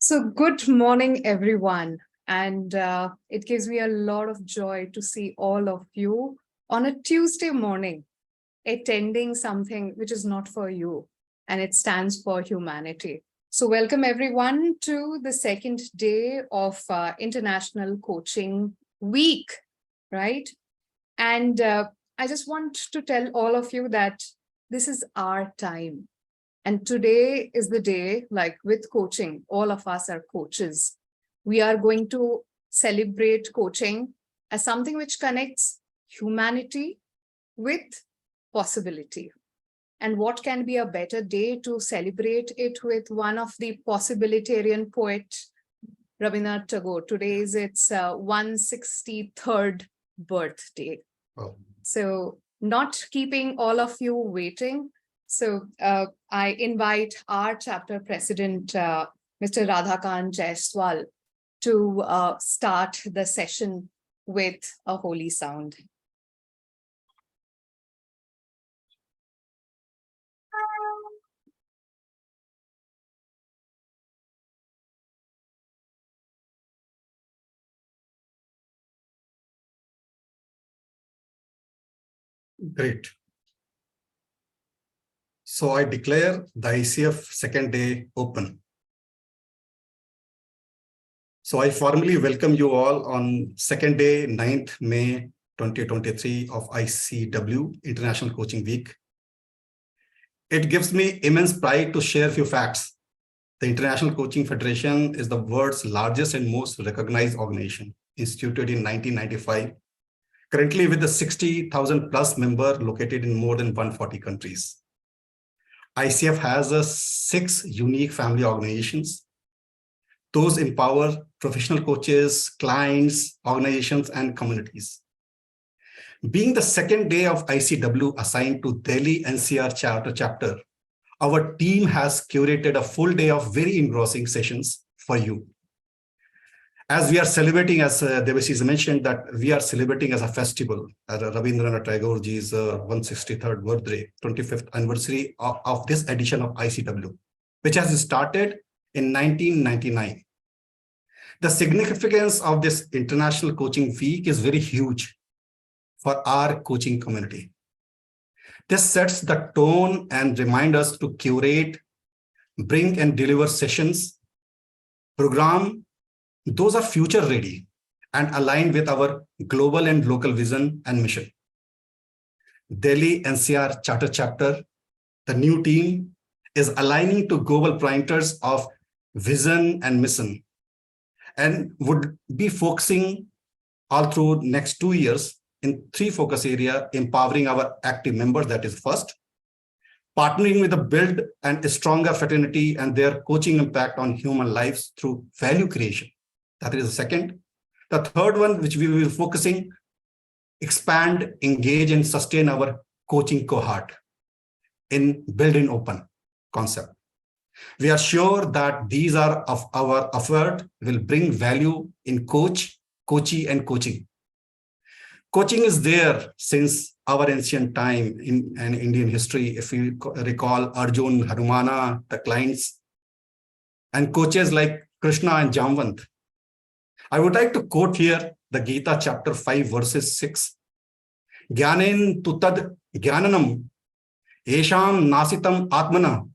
So, good morning, everyone. And it gives me a lot of joy to see all of you on a Tuesday morning attending something which is not for you, and it stands for humanity. So, welcome everyone to the second day of International Coaching Week, right? And I just want to tell all of you that this is our time. And today is the day, like with coaching, all of us are coaches. We are going to celebrate coaching as something which connects humanity with possibility. And what can be a better day to celebrate it with one of the possibilitarian poet, Rabindranath Tagore. Today is its 163rd birthday. Oh. So not keeping all of you waiting. So I invite our chapter president, Mr. Radhakant Jaiswal, to start the session with a holy sound. Great. So I declare the ICF second day open. So I formally welcome you all on second day, 9th May 2023 of ICW, International Coaching Week. It gives me immense pride to share a few facts. The International Coaching Federation is the world's largest and most recognized organization, instituted in 1995, currently with the 60,000 plus member located in more than 140 countries. ICF has 6 unique family organizations. Those empower professional coaches, clients, organizations, and communities. Being the second day of ICW assigned to Delhi NCR Charter Chapter, our team has curated a full day of very engrossing sessions for you. As we are celebrating, as Devashi's mentioned, that we are celebrating as a festival, Rabindranath Tagore's 163rd birthday, 25th anniversary of this edition of ICW, which has started in 1999. The significance of this International Coaching Week is very huge for our coaching community. This sets the tone and reminds us to curate, bring and deliver sessions, program. Those are future ready and aligned with our global and local vision and mission. Delhi NCR Charter Chapter, the new team, is aligning to global parameters of vision and mission and would be focusing all through next 2 years in 3 focus areas: empowering our active members, that is first; partnering with the build and a stronger fraternity and their coaching impact on human lives through value creation. That is the second. The third one, which we will be focusing, expand, engage, and sustain our coaching cohort in build and open concept. We are sure that these are of our effort will bring value in coach, coachee, and coaching. Coaching is there since our ancient time in Indian history. If you recall Arjun, Hanumana, the clients, and coaches like Krishna and Jamvant. I would like to quote here the Gita chapter 5 verses 6. Gyanen tutad gyananam esham nasitam atmana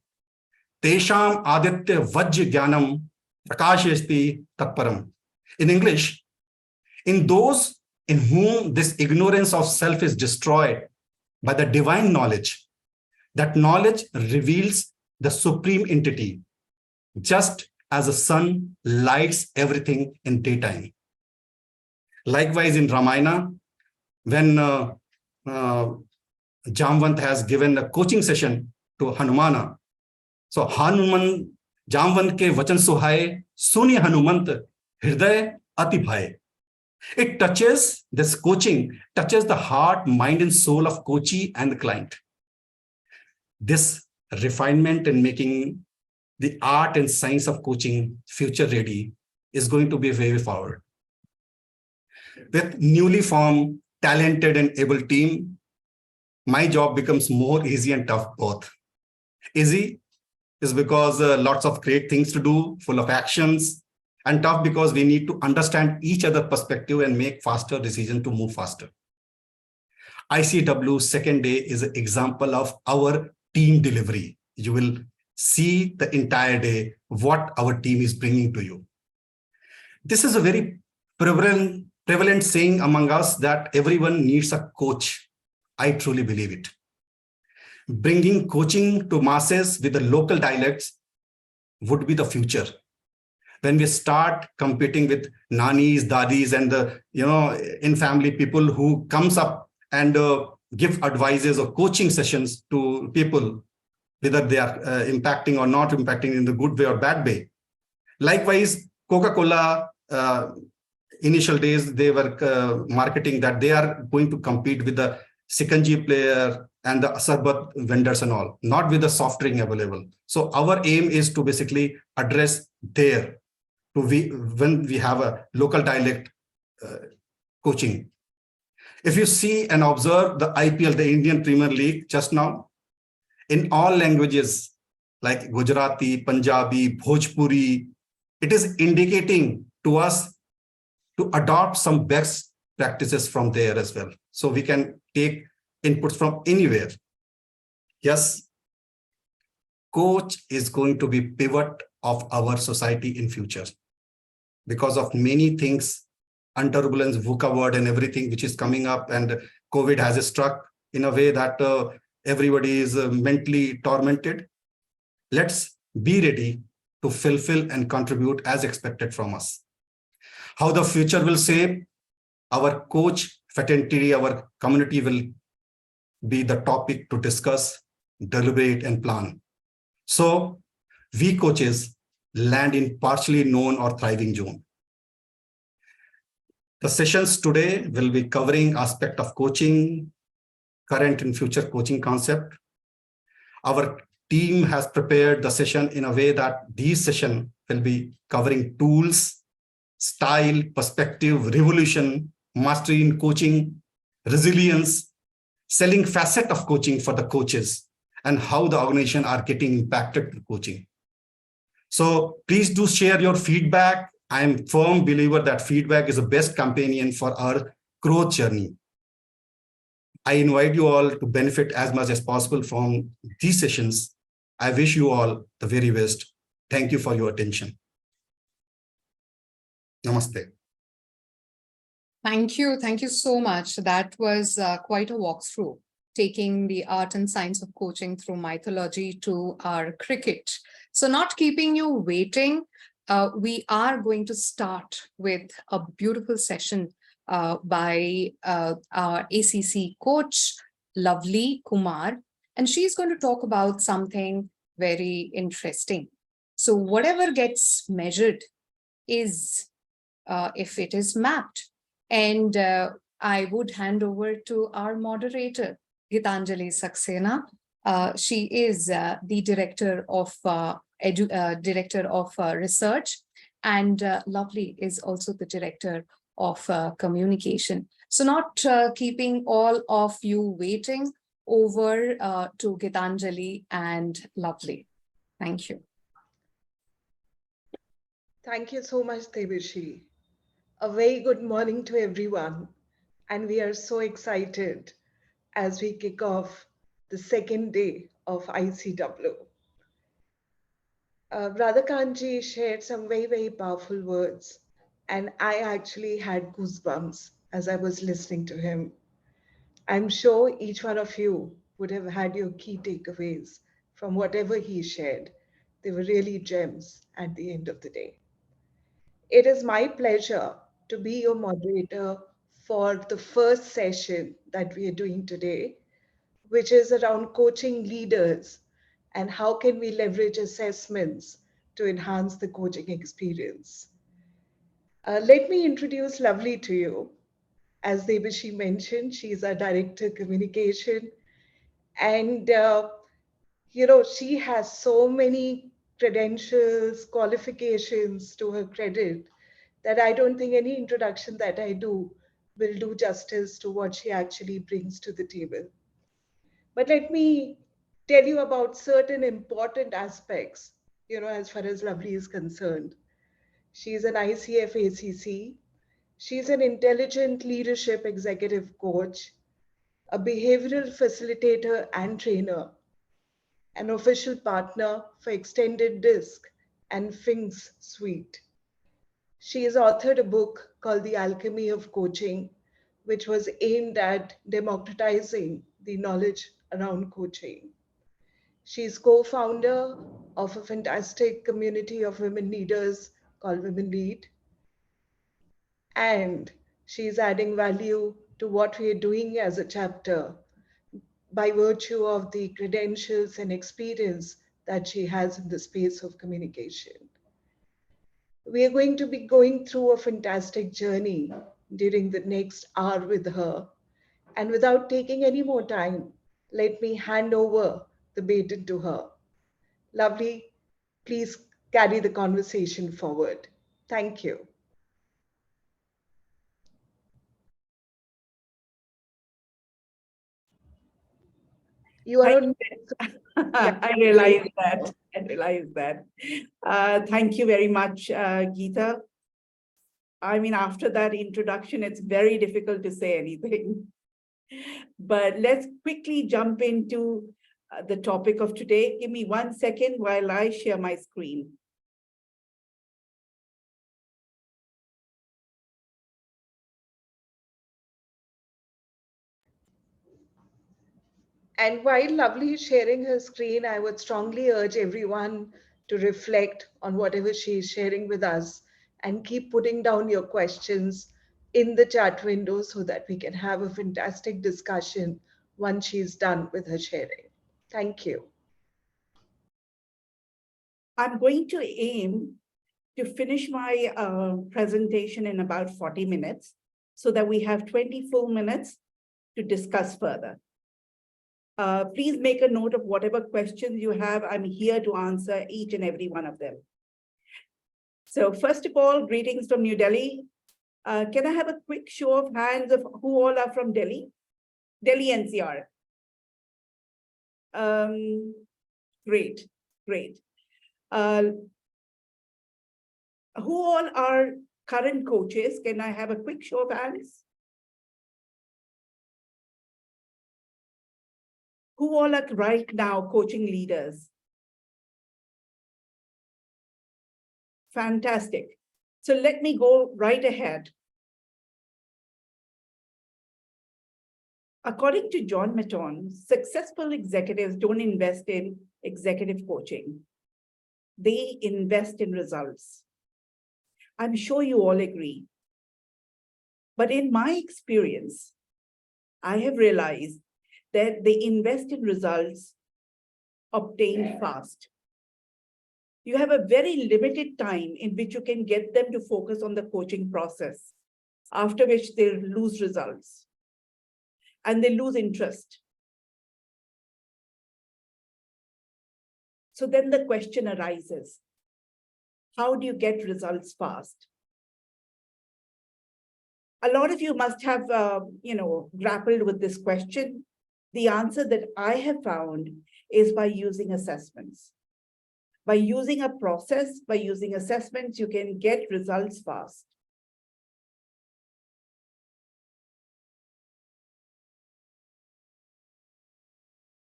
tesham aditya vajja gyanam prakashesti tatparam. In English, in those in whom this ignorance of self is destroyed by the divine knowledge, that knowledge reveals the supreme entity, just as the sun lights everything in daytime. Likewise, in Ramayana, when Jamvant has given a coaching session to Hanumana, so Hanuman, Jamvant ke vachan suhaye, suni Hanumant, hriday ati bhaye. It touches, this coaching touches the heart, mind, and soul of coachee and the client. This refinement in making the art and science of coaching future ready is going to be very forward. With newly formed, talented, and able team, my job becomes more easy and tough both. Easy is because lots of great things to do, full of actions, and tough because we need to understand each other perspective and make faster decision to move faster. ICW second day is an example of our team delivery. You will see the entire day what our team is bringing to you. This is a very prevalent saying among us that everyone needs a coach. I truly believe it. Bringing coaching to masses with the local dialects would be the future. When we start competing with nanis, dadis, and the in family people who comes up and give advices or coaching sessions to people, whether they are impacting or not impacting in the good way or bad way. Likewise, Coca-Cola, initial days, they were marketing that they are going to compete with the Sikanji player and the Sarbat vendors and all, not with the soft drink available. So our aim is to basically address there when we have a local dialect coaching. If you see and observe the IPL, the Indian Premier League just now, in all languages like Gujarati, Punjabi, Bhojpuri, it is indicating to us to adopt some best practices from there as well. So we can take inputs from anywhere. Yes, coach is going to be pivot of our society in future because of many things, unturbulence, VUCA word and everything which is coming up, and COVID has struck in a way that everybody is mentally tormented. Let's be ready to fulfill and contribute as expected from us. How the future will shape our coach fraternity, our community will be the topic to discuss, deliberate, and plan. So we coaches land in partially known or thriving zone. The sessions today will be covering aspect of coaching, current and future coaching concept. Our team has prepared the session in a way that these sessions will be covering tools, style, perspective, revolution, mastery in coaching, resilience, selling facet of coaching for the coaches, and how the organization are getting impacted through coaching. So please do share your feedback. I am a firm believer that feedback is the best companion for our growth journey. I invite you all to benefit as much as possible from these sessions. I wish you all the very best. Thank you for your attention. Namaste. Thank you. Thank you so much. That was quite a walkthrough, taking the art and science of coaching through mythology to our cricket. So not keeping you waiting, we are going to start with a beautiful session by our ACC coach, Lovely Kumar, and she's going to talk about something very interesting. So whatever gets measured is, if it is mapped. And I would hand over to our moderator, Gitanjali Saxena. She is the director of research, and Lovely is also the director of communication. So not keeping all of you waiting, over to Gitanjali and Lovely. Thank you. Thank you so much, Devishi. A very good morning to everyone. And we are so excited as we kick off the second day of ICW. Radhakanji shared some very, very powerful words. And I actually had goosebumps as I was listening to him. I'm sure each one of you would have had your key takeaways from whatever he shared. They were really gems at the end of the day. It is my pleasure to be your moderator for the first session that we are doing today, which is around coaching leaders and how can we leverage assessments to enhance the coaching experience. Let me introduce Lovely to you. As Devishi mentioned, she's our director communication, and she has so many credentials, qualifications to her credit that I don't think any introduction that I do will do justice to what she actually brings to the table. But let me tell you about certain important aspects, as far as Lovely is concerned. She's an ICFACC. She's an intelligent leadership executive coach, a behavioral facilitator and trainer, an official partner for Extended Disc and Finks Suite. She has authored a book called The Alchemy of Coaching, which was aimed at democratizing the knowledge around coaching. She's co-founder of a fantastic community of women leaders called Women Lead. And she's adding value to what we are doing as a chapter by virtue of the credentials and experience that she has in the space of communication. We are going to be going through a fantastic journey during the next hour with her. And without taking any more time, let me hand over the baton to her. Lovely, please carry the conversation forward. Thank you. You are on. I realize that. Thank you very much, Geeta. I mean, after that introduction, it's very difficult to say anything. But let's quickly jump into the topic of today. Give me 1 second while I share my screen. And while Lovely is sharing her screen, I would strongly urge everyone to reflect on whatever she is sharing with us and keep putting down your questions in the chat window so that we can have a fantastic discussion once she's done with her sharing. Thank you. I'm going to aim to finish my presentation in about 40 minutes so that we have 20 full minutes to discuss further. Please make a note of whatever questions you have. I'm here to answer each and every one of them. So first of all, greetings from New Delhi. Can I have a quick show of hands of who all are from Delhi? Delhi NCR. Great. Who all are current coaches? Can I have a quick show of hands? Who all are right now coaching leaders? Fantastic. So let me go right ahead. According to John Maton, successful executives don't invest in executive coaching. They invest in results. I'm sure you all agree. But in my experience, I have realized that they invest in results obtained fast. You have a very limited time in which you can get them to focus on the coaching process, after which they'll lose results and they lose interest. So then the question arises, how do you get results fast? A lot of you must have, grappled with this question. The answer that I have found is by using assessments. By using a process, by using assessments, you can get results fast.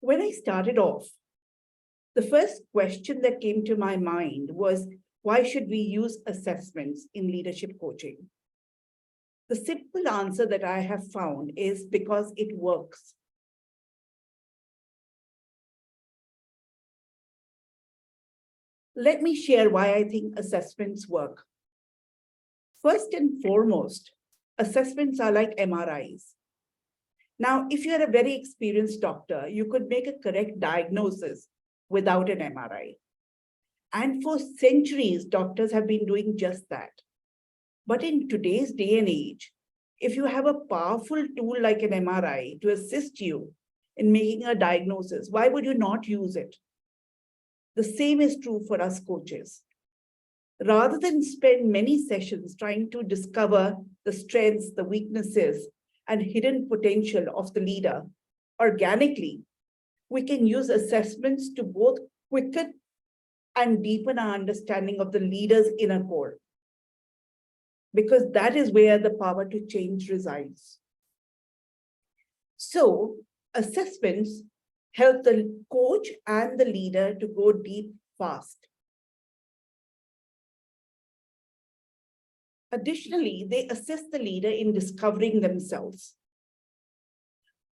When I started off, the first question that came to my mind was, why should we use assessments in leadership coaching? The simple answer that I have found is because it works. Let me share why I think assessments work. First and foremost, assessments are like MRIs. Now, if you're a very experienced doctor, you could make a correct diagnosis without an MRI. And for centuries, doctors have been doing just that. But in today's day and age, if you have a powerful tool like an MRI to assist you in making a diagnosis, why would you not use it? The same is true for us coaches. Rather than spend many sessions trying to discover the strengths, the weaknesses, and hidden potential of the leader organically, we can use assessments to both quicken and deepen our understanding of the leader's inner core, because that is where the power to change resides. So assessments help the coach and the leader to go deep fast. Additionally, they assist the leader in discovering themselves.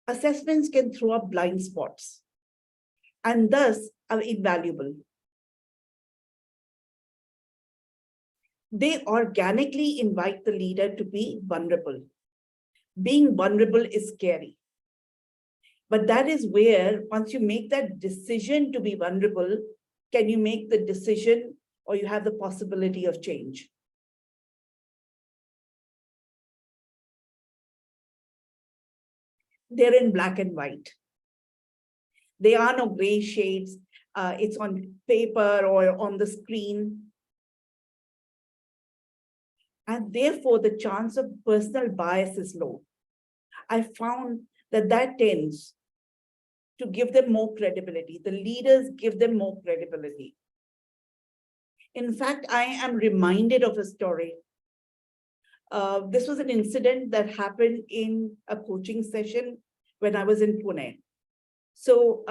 Assessments can throw up blind spots and thus are invaluable. They organically invite the leader to be vulnerable. Being vulnerable is scary. But that is where, once you make that decision to be vulnerable, can you make the decision or you have the possibility of change? They're in black and white. There are no gray shades. It's on paper or on the screen. And therefore, the chance of personal bias is low. I found that tends to give them more credibility. The leaders give them more credibility. In fact, I am reminded of a story. This was an incident that happened in a coaching session when I was in Pune. So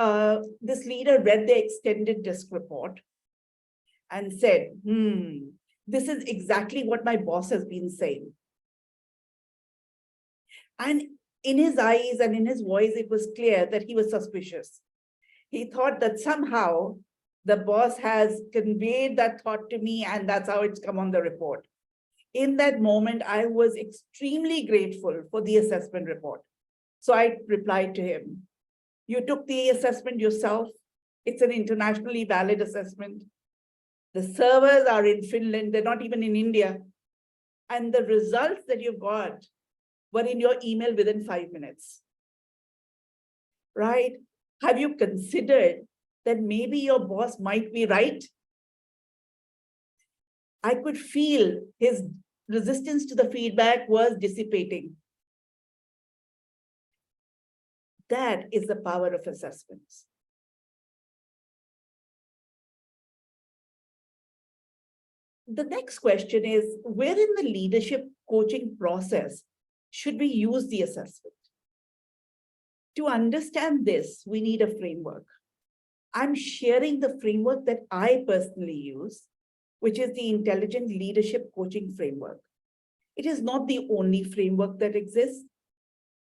this leader read the extended disc report and said, this is exactly what my boss has been saying. And in his eyes and in his voice, it was clear that he was suspicious. He thought that somehow the boss has conveyed that thought to me, and that's how it's come on the report. In that moment, I was extremely grateful for the assessment report. So I replied to him, you took the assessment yourself. It's an internationally valid assessment. The servers are in Finland. They're not even in India. And the results that you got were in your email within 5 minutes, right? Have you considered that maybe your boss might be right? I could feel his resistance to the feedback was dissipating. That is the power of assessments. The next question is, where in the leadership coaching process should we use the assessment? To understand this, we need a framework. I'm sharing the framework that I personally use, which is the Intelligent Leadership Coaching Framework. It is not the only framework that exists,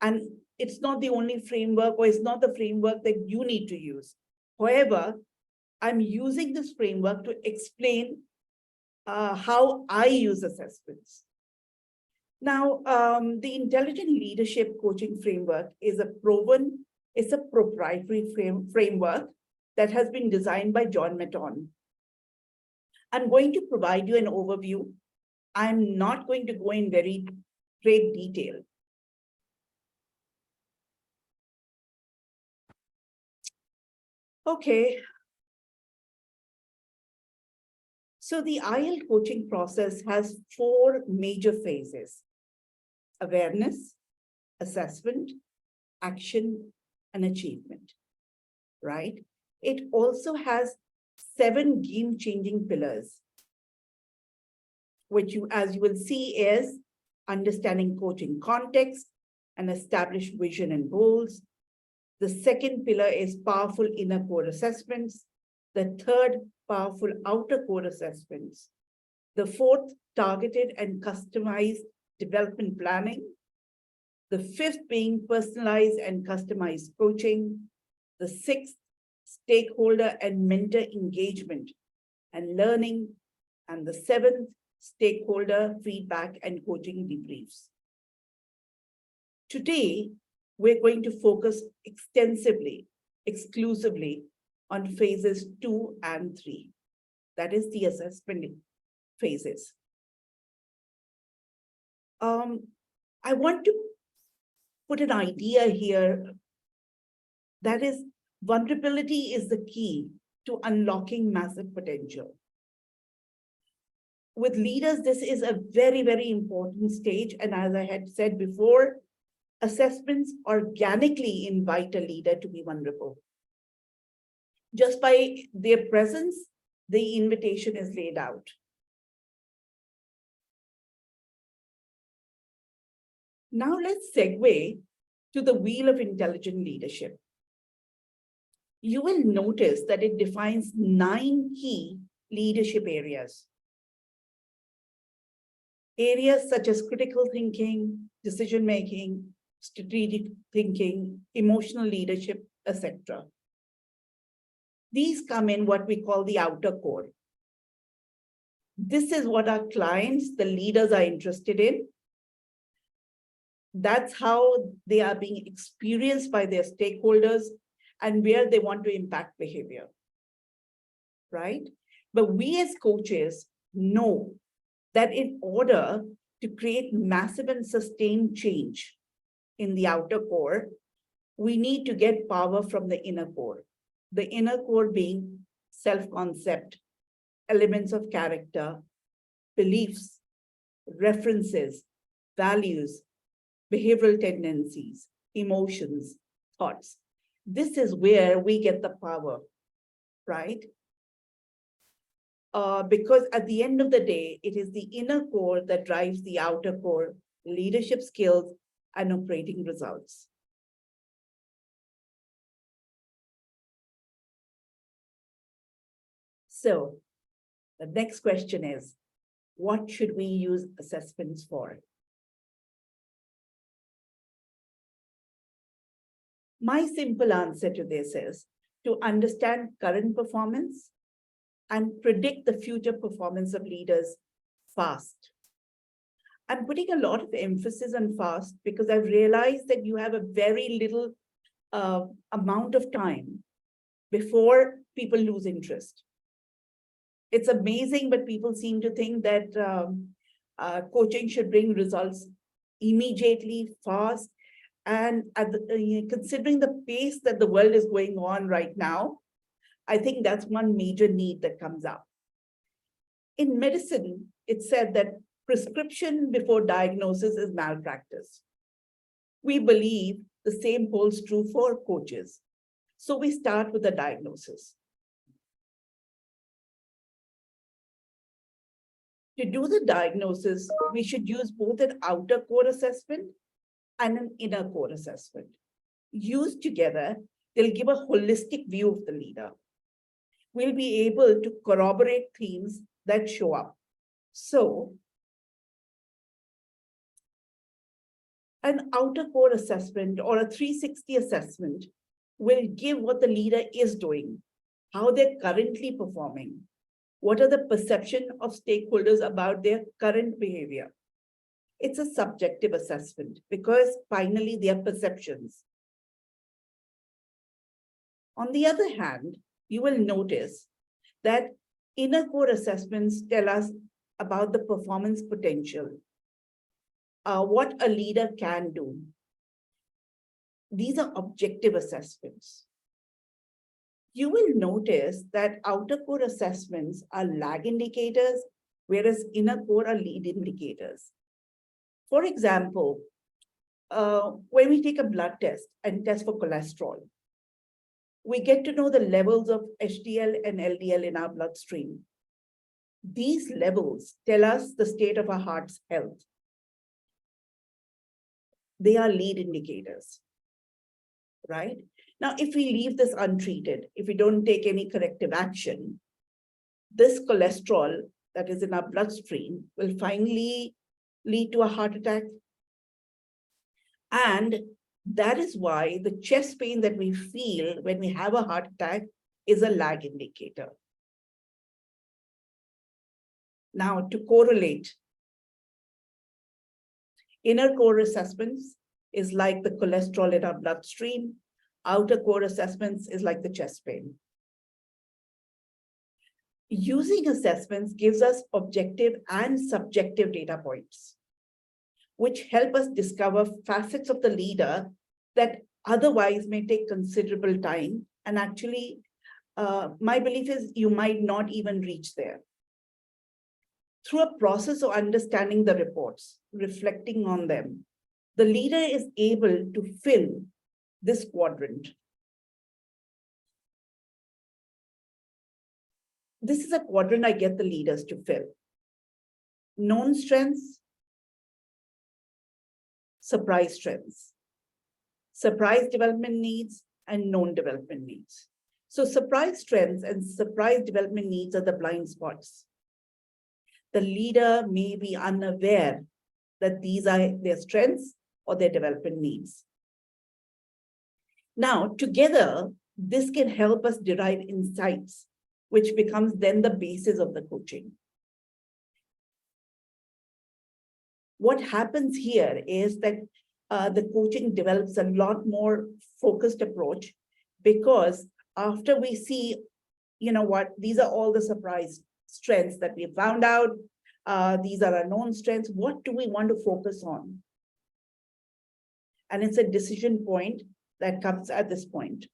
and it's not the only framework, or it's not the framework that you need to use. However, I'm using this framework to explain how I use assessments. Now, the Intelligent Leadership Coaching Framework is a proprietary framework that has been designed by John Maton. I'm going to provide you an overview. I'm not going to go in very great detail. Okay. So the IL coaching process has 4 major phases: awareness, assessment, action, and achievement, right? It also has 7 game-changing pillars, which as you will see, is understanding coaching context and establish vision and goals. The second pillar is powerful inner core assessments. The third, powerful outer core assessments. The fourth, targeted and customized development planning. The fifth being personalized and customized coaching. The sixth, stakeholder and mentor engagement and learning. And the seventh, stakeholder feedback and coaching debriefs. Today, we're going to focus extensively, exclusively on phases 2 and 3. That is the assessment phases. I want to put an idea here. That is, vulnerability is the key to unlocking massive potential. With leaders, this is a very, very important stage. And as I had said before, assessments organically invite a leader to be vulnerable. Just by their presence, the invitation is laid out. Now let's segue to the wheel of intelligent leadership. You will notice that it defines 9 key leadership areas. Areas such as critical thinking, decision-making, strategic thinking, emotional leadership, etc. These come in what we call the outer core. This is what our clients, the leaders, are interested in. That's how they are being experienced by their stakeholders and where they want to impact behavior, right? But we as coaches know that in order to create massive and sustained change in the outer core, we need to get power from the inner core. The inner core being self-concept, elements of character, beliefs, references, values, behavioral tendencies, emotions, thoughts. This is where we get the power, right? Because at the end of the day, it is the inner core that drives the outer core, leadership skills and operating results. So the next question is, what should we use assessments for? My simple answer to this is to understand current performance and predict the future performance of leaders fast. I'm putting a lot of emphasis on fast because I've realized that you have a very little amount of time before people lose interest. It's amazing, but people seem to think that coaching should bring results immediately, fast. And considering the pace that the world is going on right now, I think that's one major need that comes up. In medicine, it's said that prescription before diagnosis is malpractice. We believe the same holds true for coaches. So we start with the diagnosis. To do the diagnosis, we should use both an outer core assessment and an inner core assessment. Used together, they'll give a holistic view of the leader. We'll be able to corroborate themes that show up. So, an outer core assessment or a 360 assessment will give what the leader is doing, how they're currently performing, what are the perception of stakeholders about their current behavior. It's a subjective assessment because finally they are perceptions. On the other hand, you will notice that inner core assessments tell us about the performance potential, what a leader can do. These are objective assessments. You will notice that outer core assessments are lag indicators, whereas inner core are lead indicators. For example, when we take a blood test and test for cholesterol, we get to know the levels of HDL and LDL in our bloodstream. These levels tell us the state of our heart's health. They are lead indicators, right? Now, if we leave this untreated, if we don't take any corrective action, this cholesterol that is in our bloodstream will finally lead to a heart attack. And that is why the chest pain that we feel when we have a heart attack is a lag indicator. Now, to correlate, inner core assessments is like the cholesterol in our bloodstream. Outer core assessments is like the chest pain. Using assessments gives us objective and subjective data points, which help us discover facets of the leader that otherwise may take considerable time. And actually, my belief is you might not even reach there. Through a process of understanding the reports, reflecting on them, the leader is able to fill this quadrant. this is a quadrant I get the leaders to fill. Known strengths, surprise strengths, surprise development needs, and known development needs. So surprise strengths and surprise development needs are the blind spots. The leader may be unaware that these are their strengths or their development needs. Now, together, this can help us derive insights, which becomes then the basis of the coaching. What happens here is that the coaching develops a lot more focused approach, because after we see, these are all the surprise strengths that we found out. These are our known strengths. What do we want to focus on? And it's a decision point that comes at this point.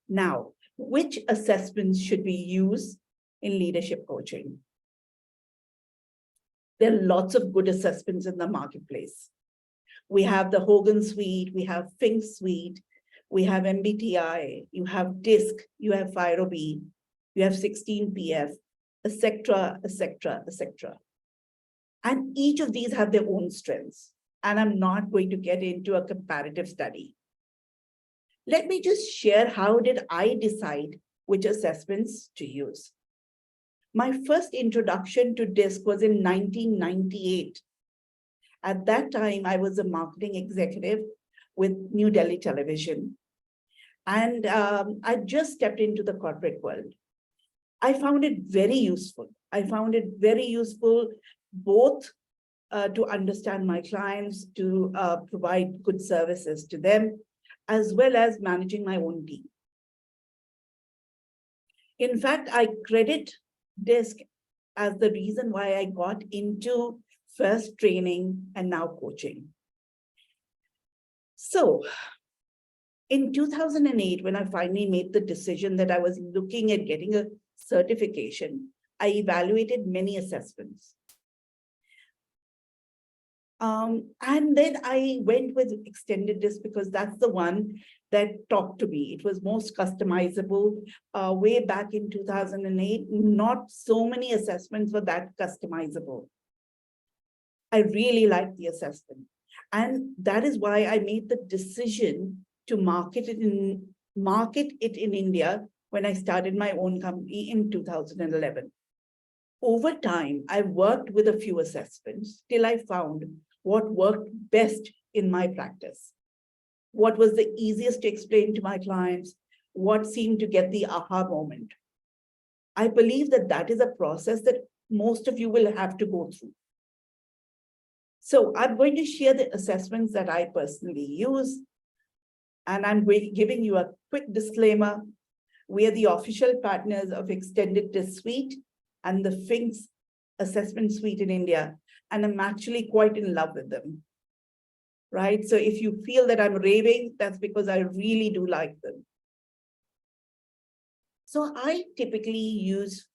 Now, which assessments should we use in leadership coaching? There are lots of good assessments in the marketplace. We have the Hogan Suite, we have Fink Suite, we have MBTI, you have DISC, you have FIRO-B, you have 16PF, etc., etc., etc. And each of these have their own strengths. And I'm not going to get into a comparative study. Let me just share how did I decide which assessments to use. My first introduction to DISC was in 1998. At that time, I was a marketing executive with New Delhi Television. And I just stepped into the corporate world. I found it very useful. I found it very useful both to understand my clients, to provide good services to them, as well as managing my own team. In fact, I credit DISC as the reason why I got into first training and now coaching. So in 2008, when I finally made the decision that I was looking at getting a certification, I evaluated many assessments. And then I went with extended DISC because that's the one that talked to me. It was most customizable. Way back in 2008, not so many assessments were that customizable. I really liked the assessment. And that is why I made the decision to market it in India when I started my own company in 2011. Over time, I worked with a few assessments till I found what worked best in my practice. What was the easiest to explain to my clients, what seemed to get the aha moment. I believe that that is a process that most of you will have to go through. So I'm going to share the assessments that I personally use. And I'm giving you a quick disclaimer. We are the official partners of Extended DISC Suite and the Fink Assessment Suite in India. And I'm actually quite in love with them. Right? So if you feel that I'm raving, that's because I really do like them. So I typically use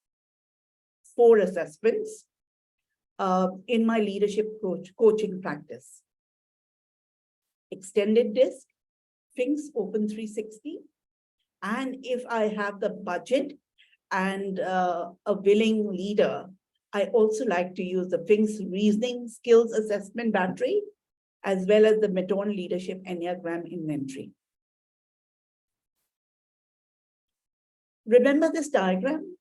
4 assessments in my leadership coaching practice. Extended DISC, Fink's Open 360. And if I have the budget and a willing leader, I also like to use the Fink's Reasoning Skills Assessment Battery, as well as the Metone Leadership Enneagram Inventory. Remember this diagram?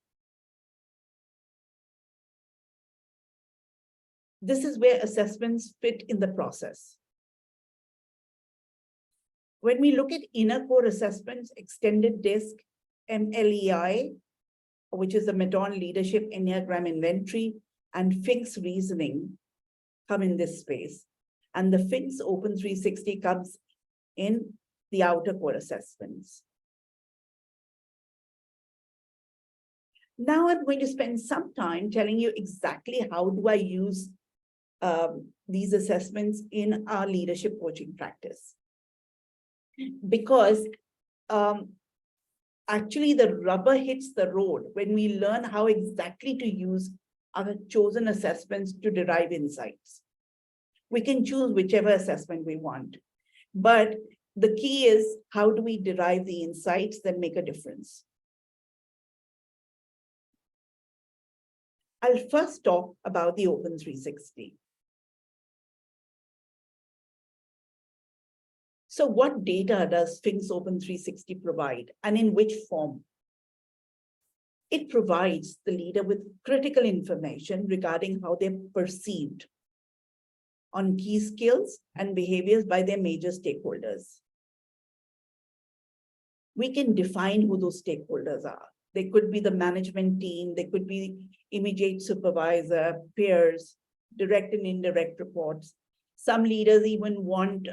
This is where assessments fit in the process. When we look at inner core assessments, Extended DISC, MLEI, which is the Metone Leadership Enneagram Inventory, and Fink's Reasoning come in this space. And the Fink's Open 360 comes in the outer core assessments. Now I'm going to spend some time telling you exactly how do I use these assessments in our leadership coaching practice. Because actually the rubber hits the road when we learn how exactly to use our chosen assessments to derive insights. We can choose whichever assessment we want, but the key is, how do we derive the insights that make a difference? I'll first talk about the Open 360. So what data does Sphinx Open 360 provide, and in which form? It provides the leader with critical information regarding how they're perceived on key skills and behaviors by their major stakeholders. We can define who those stakeholders are. They could be the management team, they could be immediate supervisor, peers, direct and indirect reports. Some leaders even want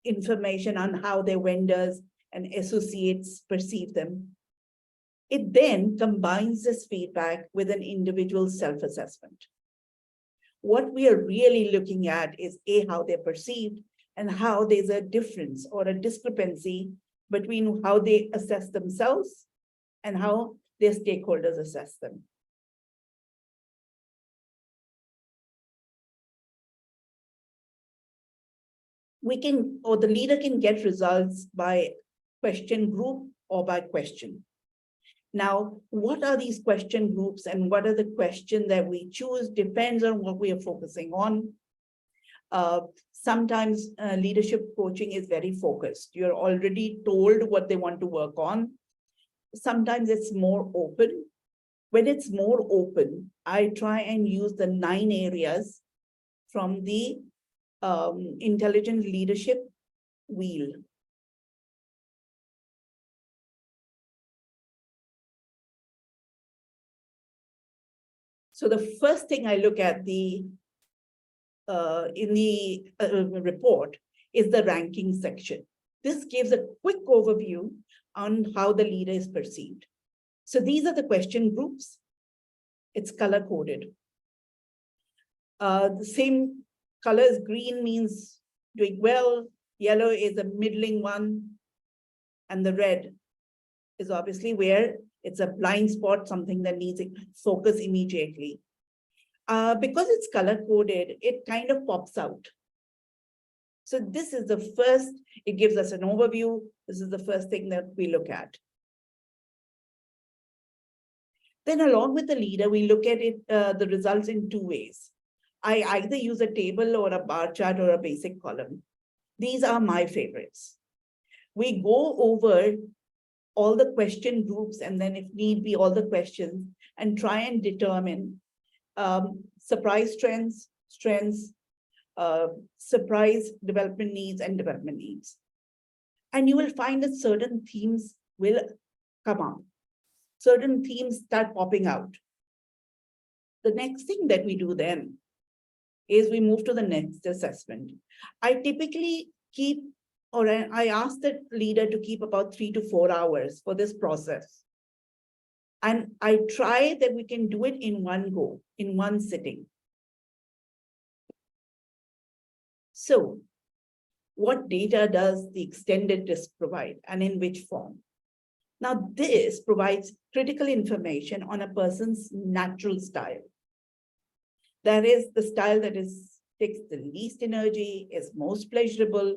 information on how their vendors and associates perceive them. It then combines this feedback with an individual self-assessment. What we are really looking at is how they're perceived and how there's a difference or a discrepancy between how they assess themselves and how their stakeholders assess them. We can, or the leader can get results by question group or by question. Now, what are these question groups and what are the questions that we choose depends on what we are focusing on. Sometimes leadership coaching is very focused. You're already told what they want to work on. Sometimes it's more open. When it's more open, I try and use the 9 areas from the intelligent leadership wheel. So the first thing I look at in the report is the ranking section. This gives a quick overview on how the leader is perceived. So these are the question groups. It's color coded. The same color as green means doing well, yellow is a middling one, and the red is obviously where it's a blind spot, something that needs focus immediately. Because it's color coded, it kind of pops out. So this is the first, it gives us an overview. This is the first thing that we look at. Then along with the leader, we look at it, the results in 2 ways. I either use a table or a bar chart or a basic column. These are my favorites. We go over all the question groups and then if need be all the questions and try and determine surprise trends, strengths, surprise development needs and development needs. And you will find that certain themes will come up. Certain themes start popping out. The next thing that we do then is we move to the next assessment. I typically keep, or I ask the leader to keep about 3 to 4 hours for this process. And I try that we can do it in one go, in one sitting. So what data does the extended disk provide and in which form? Now this provides critical information on a person's natural style. That is the style that takes the least energy, is most pleasurable.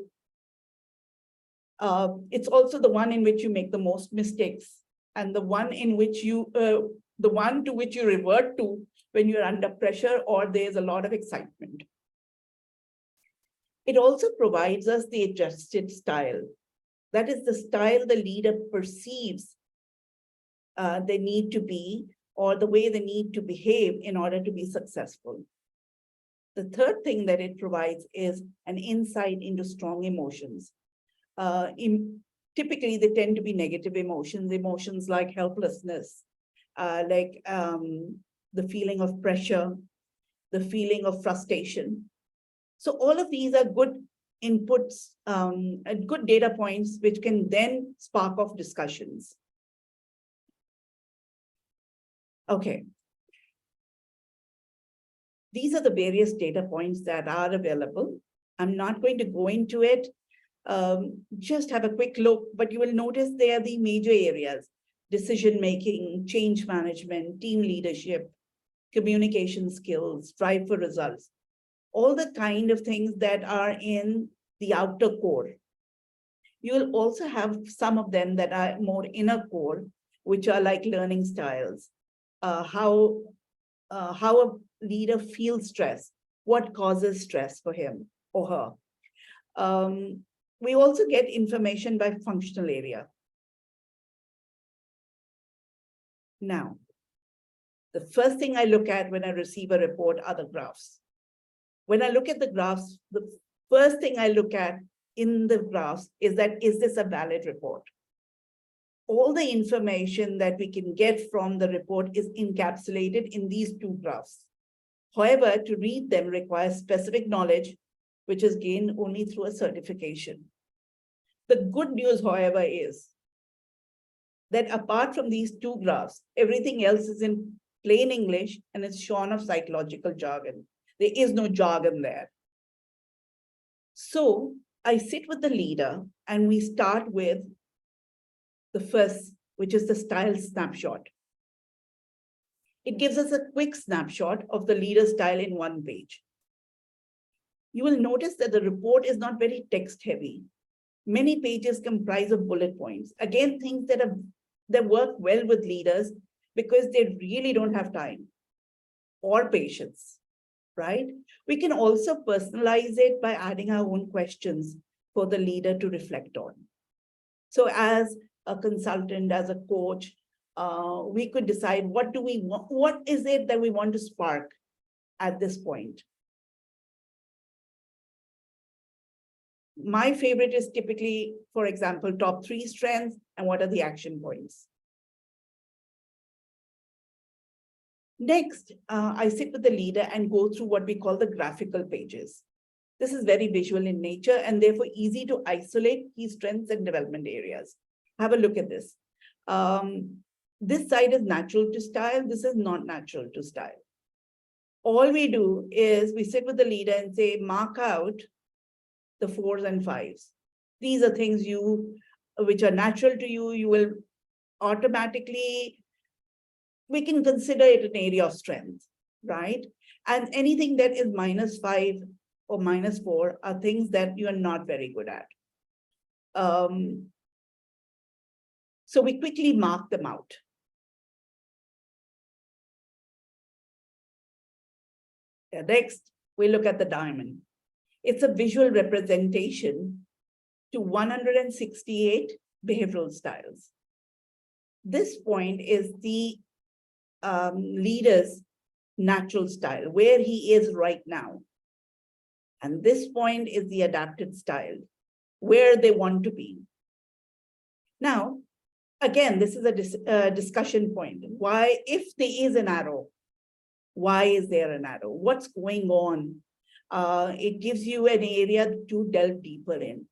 It's also the one in which you make the most mistakes and the one in which the one to which you revert to when you're under pressure or there's a lot of excitement. It also provides us the adjusted style. That is the style the leader perceives they need to be or the way they need to behave in order to be successful. The third thing that it provides is an insight into strong emotions. Typically, they tend to be negative emotions like helplessness, like the feeling of pressure, the feeling of frustration. So all of these are good inputs and good data points, which can then spark off discussions. Okay. These are the various data points that are available. I'm not going to go into it. Just have a quick look, but you will notice they are the major areas: decision-making, change management, team leadership, communication skills, drive for results, all the kind of things that are in the outer core. You will also have some of them that are more inner core, which are like learning styles, how a leader feels stress, what causes stress for him or her. We also get information by functional area. Now, the first thing I look at when I receive a report are the graphs. When I look at the graphs, the first thing I look at in the graphs is that, is this a valid report? All the information that we can get from the report is encapsulated in these two graphs. However, to read them requires specific knowledge, which is gained only through a certification. The good news, however, is that apart from these two graphs, everything else is in plain English and it's shorn of psychological jargon. There is no jargon there. So I sit with the leader and we start with the first, which is the style snapshot. It gives us a quick snapshot of the leader's style in one page. You will notice that the report is not very text heavy. Many pages comprise of bullet points. Again, things that work well with leaders because they really don't have time or patience, right? We can also personalize it by adding our own questions for the leader to reflect on. So as a consultant, as a coach, we could decide what do we want, what is it that we want to spark at this point. My favorite is typically, for example, top 3 strengths and what are the action points. Next, I sit with the leader and go through what we call the graphical pages. This is very visual in nature and therefore easy to isolate key strengths and development areas. Have a look at this. This side is natural to style. This is not natural to style. All we do is we sit with the leader and say, mark out the 4s and 5s. These are things which are natural to you. You will automatically, we can consider it an area of strength, right? And anything that is -5 or -4 are things that you are not very good at. So we quickly mark them out. Next, we look at the diamond. It's a visual representation to 168 behavioral styles. This point is the leader's natural style, where he is right now. And this point is the adapted style, where they want to be. Now, again, this is a discussion point. Why, if there is an arrow, why is there an arrow? What's going on? It gives you an area to delve deeper in.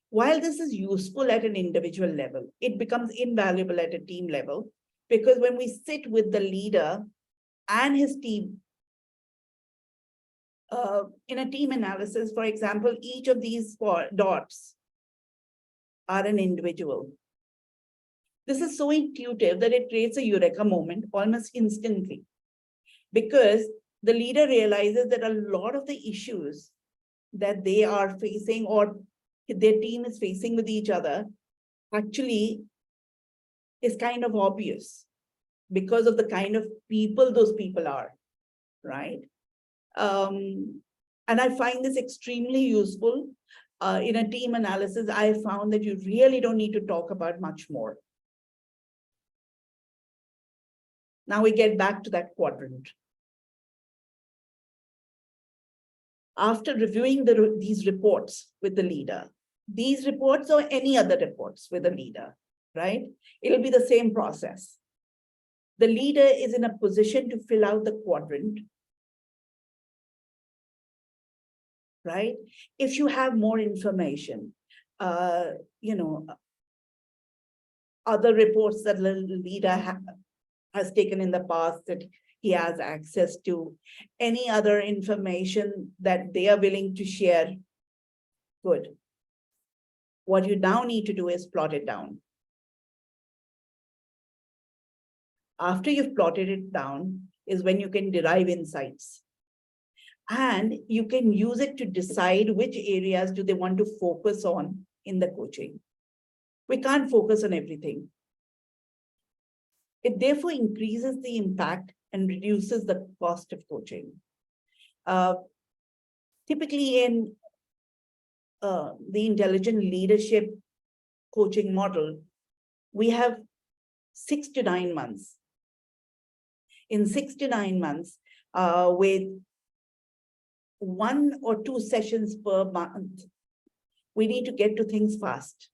While this is useful at an individual level, it becomes invaluable at a team level, because when we sit with the leader and his team, in a team analysis, for example, each of these 4 dots are an individual. This is so intuitive that it creates a eureka moment almost instantly, because the leader realizes that a lot of the issues that they are facing or their team is facing with each other actually is kind of obvious because of the kind of people those people are, right? And I find this extremely useful. In a team analysis, I found that you really don't need to talk about much more. Now we get back to that quadrant. After reviewing these reports with the leader, these reports or any other reports with the leader, right? It'll be the same process. The leader is in a position to fill out the quadrant, right? If you have more information, other reports that the leader has taken in the past that he has access to, any other information that they are willing to share, good. What you now need to do is plot it down. After you've plotted it down is when you can derive insights. And you can use it to decide which areas do they want to focus on in the coaching. We can't focus on everything. It therefore increases the impact and reduces the cost of coaching. Typically in the intelligent leadership coaching model, we have 6 to 9 months. In 6 to 9 months, with 1 or 2 sessions per month, we need to get to things fast.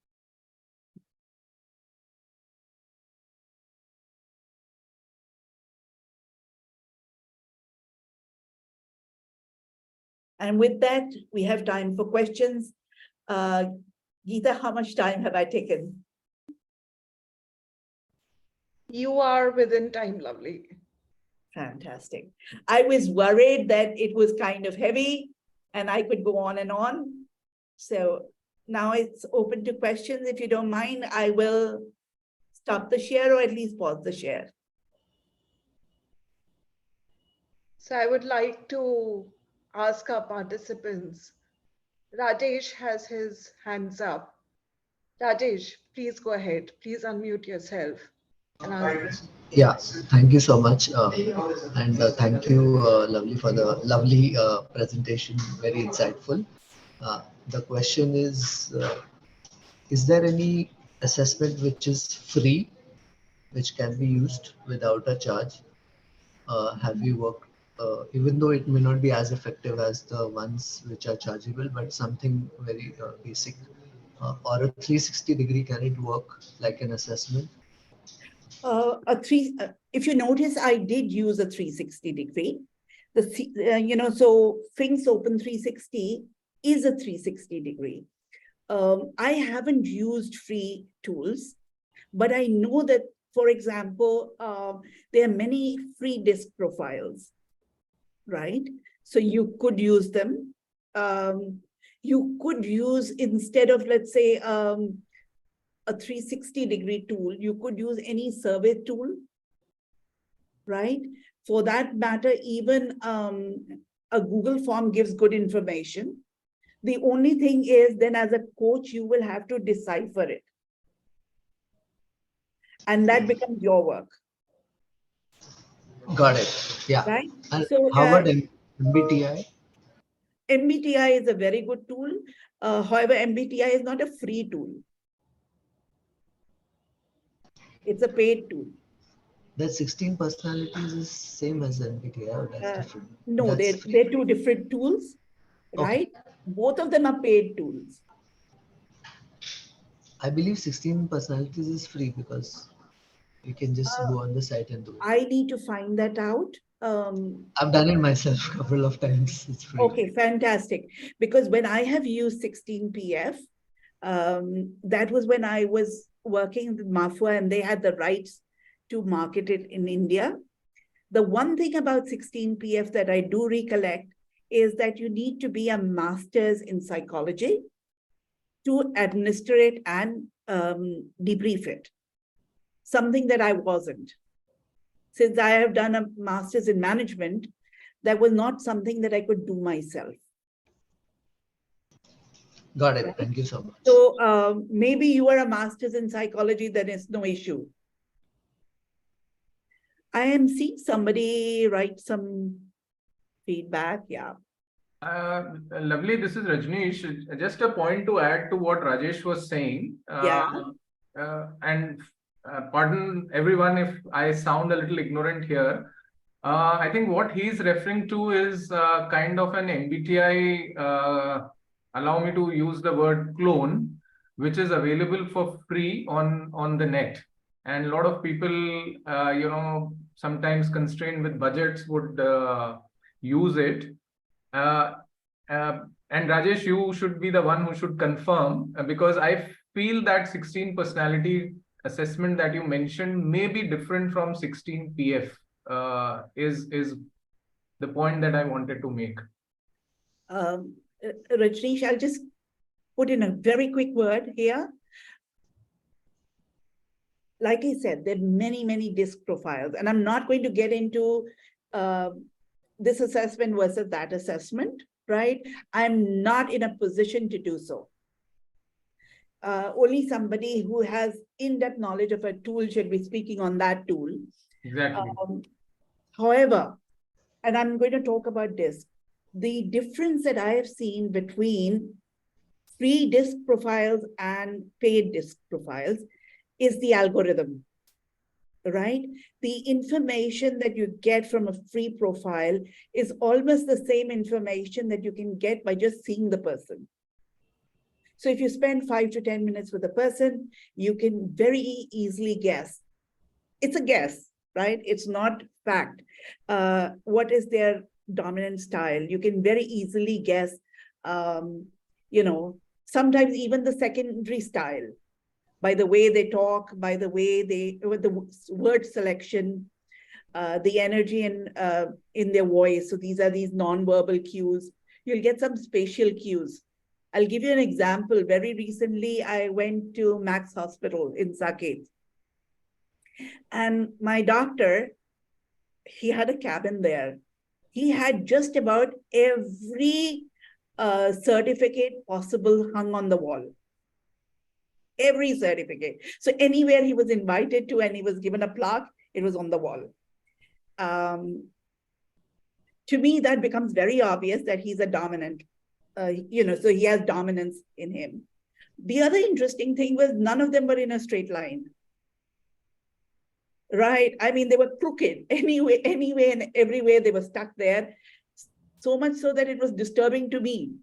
And with that, we have time for questions. Geeta, how much time have I taken? You are within time, lovely. Fantastic. I was worried that it was kind of heavy and I could go on and on. So now it's open to questions. If you don't mind, I will stop the share or at least pause the share. So I would like to ask our participants. Rajesh has his hands up. Rajesh, please go ahead. Please unmute yourself and ask. Yeah, thank you so much. And thank you, Lovely, for the lovely presentation. Very insightful. The question is there any assessment which is free, which can be used without a charge? Have you worked, even though it may not be as effective as the ones which are chargeable, but something very basic, or a 360-degree, can it work like an assessment? If you notice, I did use a 360-degree. So Things Open 360 is a 360-degree. I haven't used free tools, but I know that, for example, there are many free disc profiles, right? So you could use them. You could use, instead of, let's say, a 360-degree tool, you could use any survey tool, right? For that matter, even a Google form gives good information. The only thing is, then as a coach, you will have to decipher it. And that becomes your work. Got it. Yeah. Right? And So how about MBTI? MBTI is a very good tool. However, MBTI is not a free tool. It's a paid tool. That 16 personalities is same as MBTI, or that's different? No, That's they're two different tools, right? Okay. Both of them are paid tools. I believe 16 personalities is free because you can just go on the site and do it. I need to find that out. I've done it myself a couple of times. It's free. Okay, fantastic. Because when I have used 16PF, that was when I was working with Mafua and they had the rights to market it in India. The one thing about 16PF that I do recollect is that you need to be a master's in psychology to administer it and debrief it. Something that I wasn't. Since I have done a master's in management, that was not something that I could do myself. Got it. Thank you so much. So maybe you are a master's in psychology, then it's no issue. I am seeing somebody write some feedback. Yeah. Lovely. This is Rajneesh. Just a point to add to what Rajesh was saying. And pardon everyone if I sound a little ignorant here. I think what he's referring to is kind of an MBTI, allow me to use the word clone, which is available for free on the net. And a lot of people, sometimes constrained with budgets would use it. And Rajesh, you should be the one who should confirm, because I feel that 16 personality assessment that you mentioned may be different from 16PF, is the point that I wanted to make. Rajneesh, I'll just put in a very quick word here. Like I said, there are many, many disc profiles, and I'm not going to get into this assessment versus that assessment, right? I'm not in a position to do so. Only somebody who has in-depth knowledge of a tool should be speaking on that tool. Exactly. However, and I'm going to talk about this, the difference that I have seen between free disc profiles and paid disc profiles is the algorithm, right? The information that you get from a free profile is almost the same information that you can get by just seeing the person. So if you spend 5 to 10 minutes with a person, you can very easily guess. It's a guess, right? It's not fact. What is their dominant style? You can very easily guess, sometimes even the secondary style, by the way they talk, by the way with the word selection, the energy in their voice. So these are these non-verbal cues. You'll get some spatial cues. I'll give you an example. Very recently, I went to Max Hospital in Saket. And my doctor, he had a cabin there. He had just about every certificate possible hung on the wall. Every certificate. So anywhere he was invited to and he was given a plaque, it was on the wall. To me, that becomes very obvious that he's a dominant, so he has dominance in him. The other interesting thing was none of them were in a straight line. Right? I mean, they were crooked anyway, and everywhere they were stuck there. So much so that it was disturbing to me.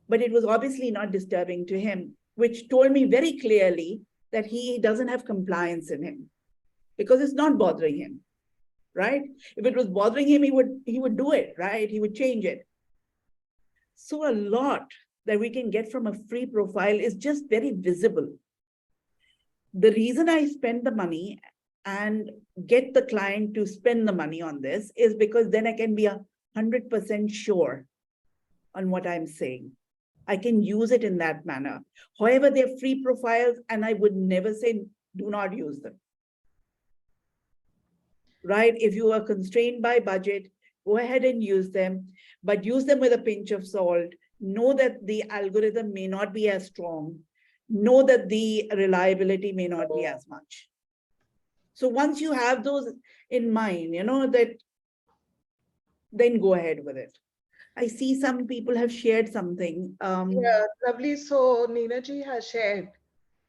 But it was obviously not disturbing to him, which told me very clearly that he doesn't have compliance in him because it's not bothering him, right? If it was bothering him, he would do it, right? He would change it. So a lot that we can get from a free profile is just very visible. The reason I spend the money and get the client to spend the money on this is because then I can be 100% sure on what I'm saying. I can use it in that manner. However, they're free profiles and I would never say, do not use them. Right? If you are constrained by budget, go ahead and use them, but use them with a pinch of salt. Know that the algorithm may not be as strong. Know that the reliability may not be as much. So once you have those in mind, that then go ahead with it. I see some people have shared something. Yeah, lovely. So Neena ji has shared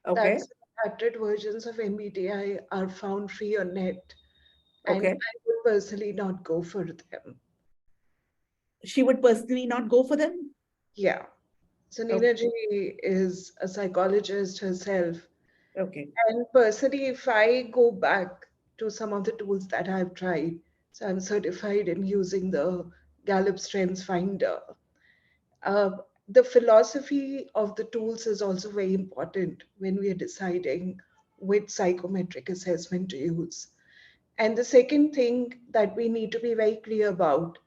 Okay. that adapted versions of MBTI are found free on net. And Okay. I would personally not go for them. She would personally not go for them? Yeah. So Neena ji is a psychologist herself. Okay. And personally, if I go back to some of the tools that I've tried, so I'm certified in using the Gallup Strengths Finder. The philosophy of the tools is also very important when we are deciding which psychometric assessment to use. And the second thing that we need to be very clear about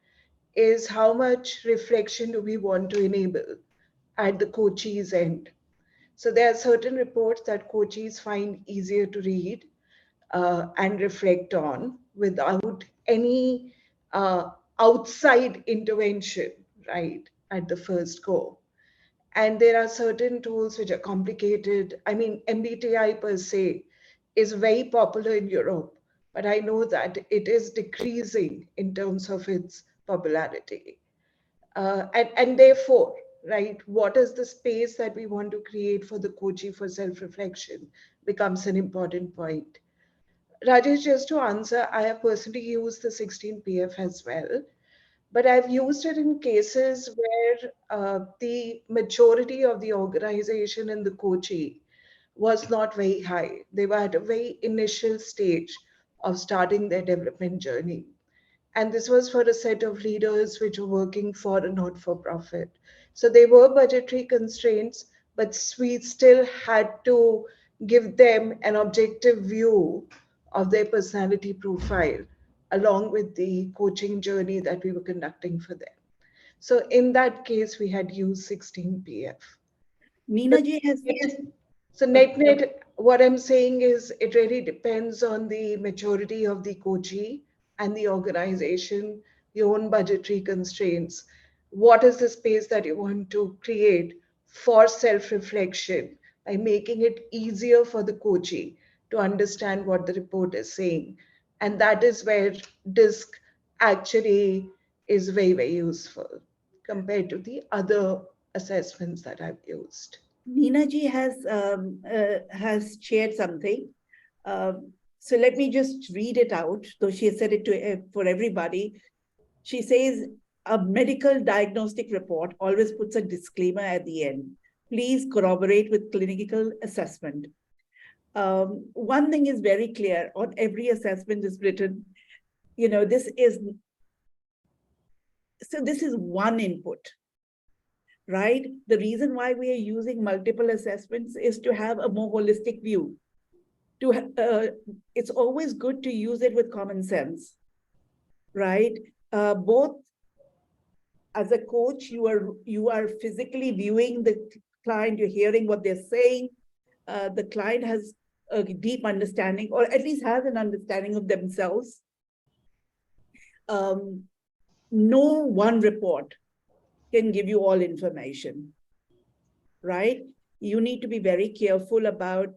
is how much reflection do we want to enable at the coachee's end. So there are certain reports that coachees find easier to read and reflect on without any outside intervention, right, at the first go. And there are certain tools which are complicated. I mean, MBTI per se is very popular in Europe, but I know that it is decreasing in terms of its popularity. And therefore, right, what is the space that we want to create for the coachee for self-reflection becomes an important point. Rajesh, just to answer, I have personally used the 16PF as well, but I've used it in cases where the maturity of the organization and the coachee was not very high. They were at a very initial stage of starting their development journey. And this was for a set of leaders which were working for a not-for-profit. So there were budgetary constraints, but we still had to give them an objective view of their personality profile along with the coaching journey that we were conducting for them. So in that case, we had used 16PF. Neena ji has. So net, what I'm saying is it really depends on the maturity of the coachee and the organization your own budgetary constraints. What is the space that you want to create for self-reflection by making it easier for the coachee to understand what the report is saying? And that is where DISC actually is very, very useful compared to the other assessments that I've used. Neena ji has shared something. So let me just read it out. So she said it to for everybody. She says a medical diagnostic report always puts a disclaimer at the end. Please corroborate with clinical assessment. One thing is very clear on every assessment is written, this is one input, right? The reason why we are using multiple assessments is to have a more holistic view. It's always good to use it with common sense, right? Both as a coach, you are physically viewing the client, you're hearing what they're saying. The client has a deep understanding, or at least has an understanding of themselves. No one report can give you all information, right? You need to be very careful about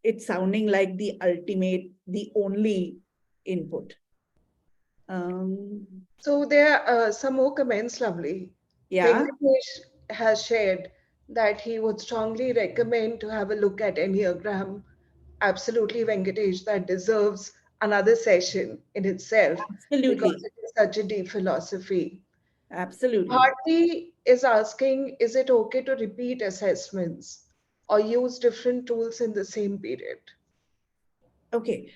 it sounding like the ultimate, the only input. So there are some more comments, Lovely. Yeah. Venkatesh has shared that he would strongly recommend to have a look at Enneagram. Absolutely, Venkatesh, that deserves another session in itself. Absolutely. Because it is such a deep philosophy. Absolutely. Bharti is asking, is it okay to repeat assessments or use different tools in the same period? Okay,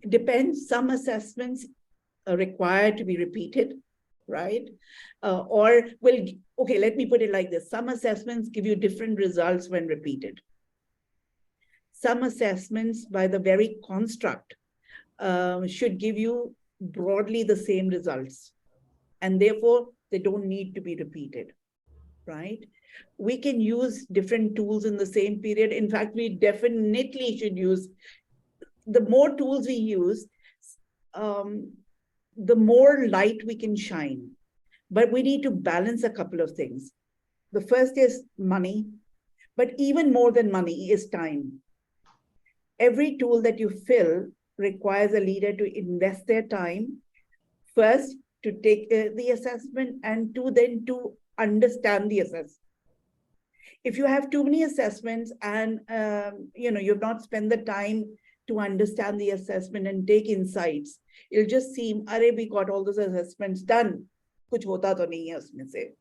depends. Some assessments are required to be repeated, right? Okay, let me put it like this. Some assessments give you different results when repeated. Some assessments, by the very construct, should give you broadly the same results. And therefore, they don't need to be repeated, right? We can use different tools in the same period. In fact, we definitely should use, the more tools we use, the more light we can shine. But we need to balance a couple of things. The first is money, but even more than money is time. Every tool that you fill requires a leader to invest their time, first to take the assessment, and then to understand the assessment. If you have too many assessments and you've not spent the time to understand the assessment and take insights, it'll just seem, "Arey, we got all those assessments done. Kuch hota to nahi hai usme se."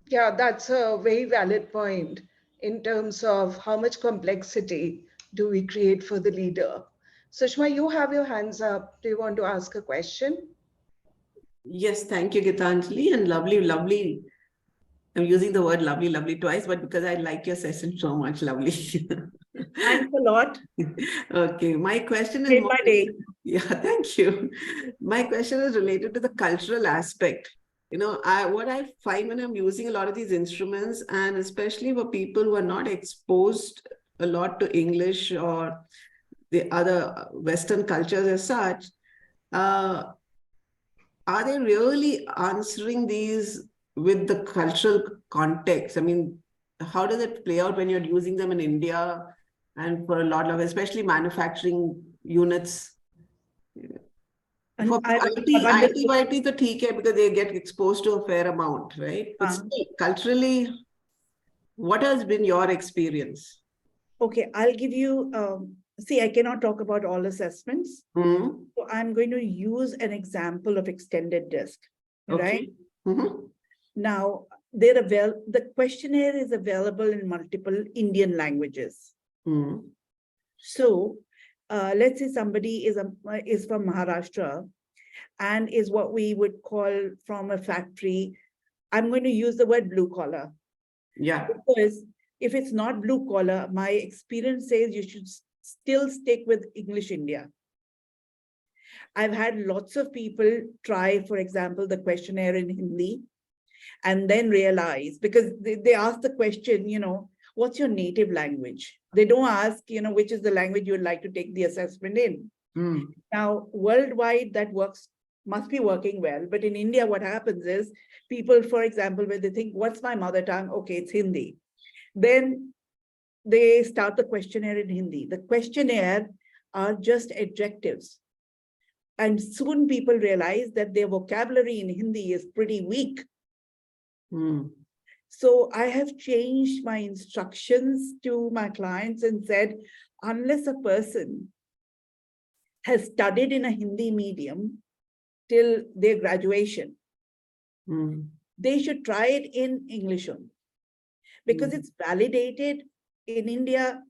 Yeah, that's a very valid point in terms of how much complexity do we create for the leader. Sushma, you have your hands up. Do you want to ask a question? Yes, thank you, Gitanjali, and lovely, lovely. I'm using the word lovely, lovely twice, but because I like your session so much, lovely. Thanks a lot. Okay, my question is Made my day. Yeah, thank you. My question is related to the cultural aspect. What I find when I'm using a lot of these instruments, and especially for people who are not exposed a lot to English or the other Western cultures as such, are they really answering these with the cultural context? I mean, how does it play out when you're using them in India and for a lot of, especially manufacturing units? For IT तो ठीक है because they get exposed to a fair amount, right? But still, culturally, what has been your experience? Okay, I'll give you, see, I cannot talk about all assessments. So I'm going to use an example of extended DISC, right? Now, the questionnaire is available in multiple Indian languages. So let's say somebody is from Maharashtra and is what we would call from a factory. I'm going to use the word blue collar. Yeah. Because if it's not blue collar, my experience says you should still stick with English India. I've had lots of people try, for example, the questionnaire in Hindi and then realize, because they ask the question, what's your native language? They don't ask, which is the language you would like to take the assessment in. Now, worldwide, that must be working well. But in India, what happens is people, for example, when they think, what's my mother tongue? Okay, it's Hindi. Then they start the questionnaire in Hindi. The questionnaire are just adjectives. And soon people realize that their vocabulary in Hindi is pretty weak. So I have changed my instructions to my clients and said, unless a person has studied in a Hindi medium till their graduation, they should try it in English only. Because it's validated in India,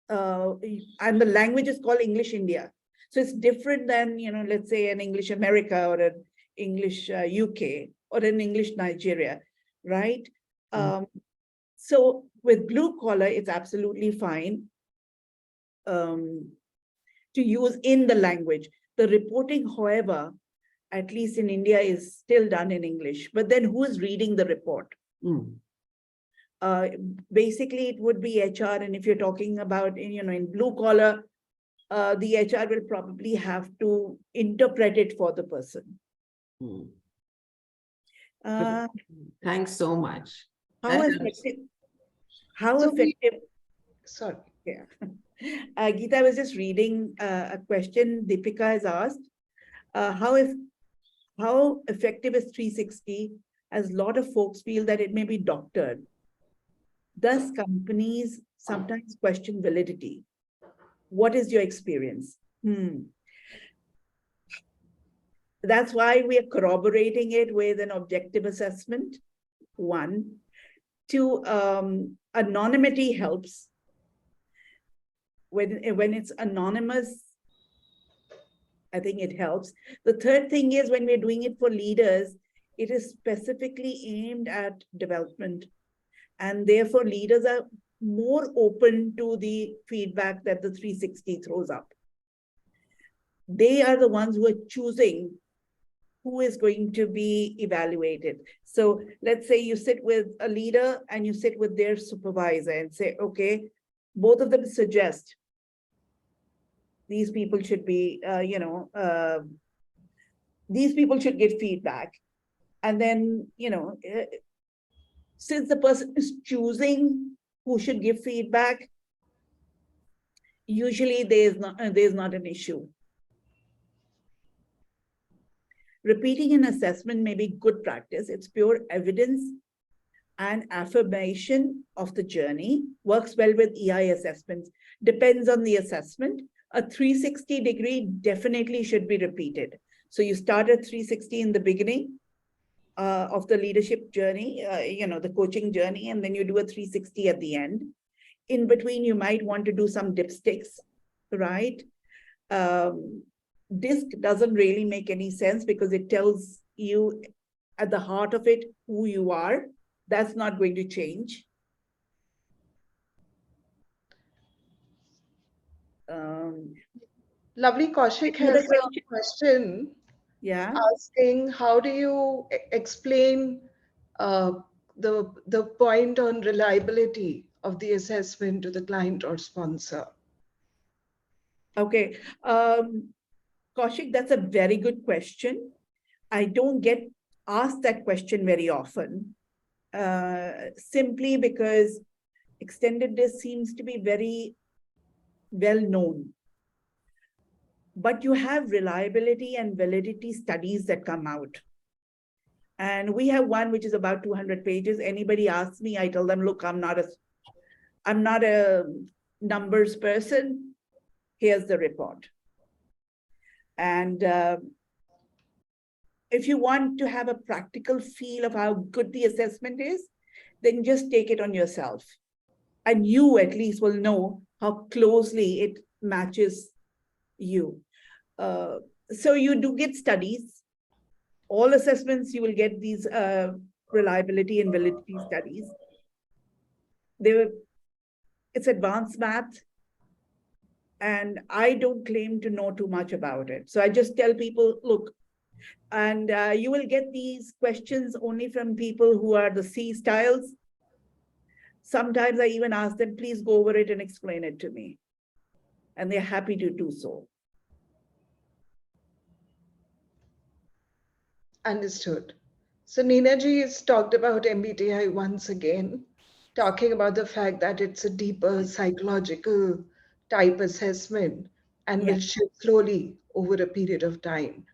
and the language is called English India. So it's different than, let's say an English America or an English UK or an English Nigeria, right? So with blue collar, it's absolutely fine to use in the language. The reporting, however, at least in India, is still done in English. But then who is reading the report? Basically, it would be HR. And if you're talking about, in blue collar, the HR will probably have to interpret it for the person. Thanks so much. How effective? Sorry. Yeah. Geeta, I was just reading a question Deepika has asked. How effective is 360, as a lot of folks feel that it may be doctored? Thus, companies sometimes question validity. What is your experience? That's why we are corroborating it with an objective assessment. 1. 2, anonymity helps. When it's anonymous, I think it helps. The third thing is, when we're doing it for leaders, it is specifically aimed at development. And therefore, leaders are more open to the feedback that the 360 throws up. They are the ones who are choosing who is going to be evaluated. So let's say you sit with a leader and you sit with their supervisor and say, okay, both of them suggest these people should be, these people should get feedback. And then, since the person is choosing who should give feedback, usually there's not an issue. Repeating an assessment may be good practice. It's pure evidence and affirmation of the journey. Works well with EI assessments. Depends on the assessment. A 360-degree definitely should be repeated. So you start at 360 in the beginning of the leadership journey, the coaching journey, and then you do a 360 at the end. In between, you might want to do some dipsticks, right? Disc doesn't really make any sense because it tells you at the heart of it who you are. That's not going to change. Lovely. Kaushik has a question. Yeah. Asking, how do you explain the point on reliability of the assessment to the client or sponsor? Okay. Kaushik, that's a very good question. I don't get asked that question very often, simply because extended disc seems to be very well known. But you have reliability and validity studies that come out. And we have one which is about 200 pages. Anybody asks me, I tell them, look, I'm not a numbers person. Here's the report. And if you want to have a practical feel of how good the assessment is, then just take it on yourself. And you at least will know how closely it matches you. So you do get studies. All assessments, you will get these reliability and validity studies. It's advanced math. And I don't claim to know too much about it. So I just tell people, look, and you will get these questions only from people who are the C styles. Sometimes I even ask them, please go over it and explain it to me. And they're happy to do so. Understood. So Neena ji has talked about MBTI once again, talking about the fact that it's a deeper psychological type assessment and Yeah. will shift slowly over a period of time.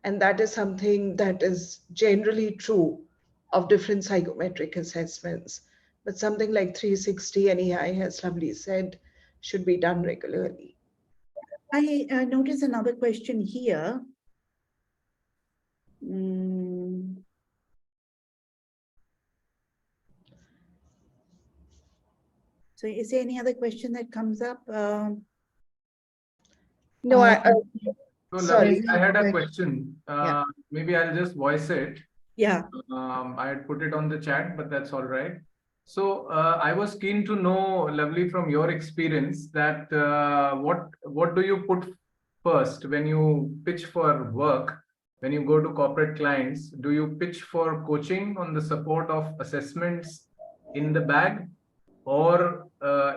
And that is something that is generally true of different psychometric assessments. But something like 360 NEI, as Lovely said, should be done regularly. I notice another question here. So is there any other question that comes up? No, So sorry. Lovely, I had a question. Yeah. Maybe I'll just voice it. Yeah. I had put it on the chat, but that's all right. So I was keen to know, Lovely, from your experience, that what do you put first when you pitch for work? When you go to corporate clients, do you pitch for coaching on the support of assessments in the bag, or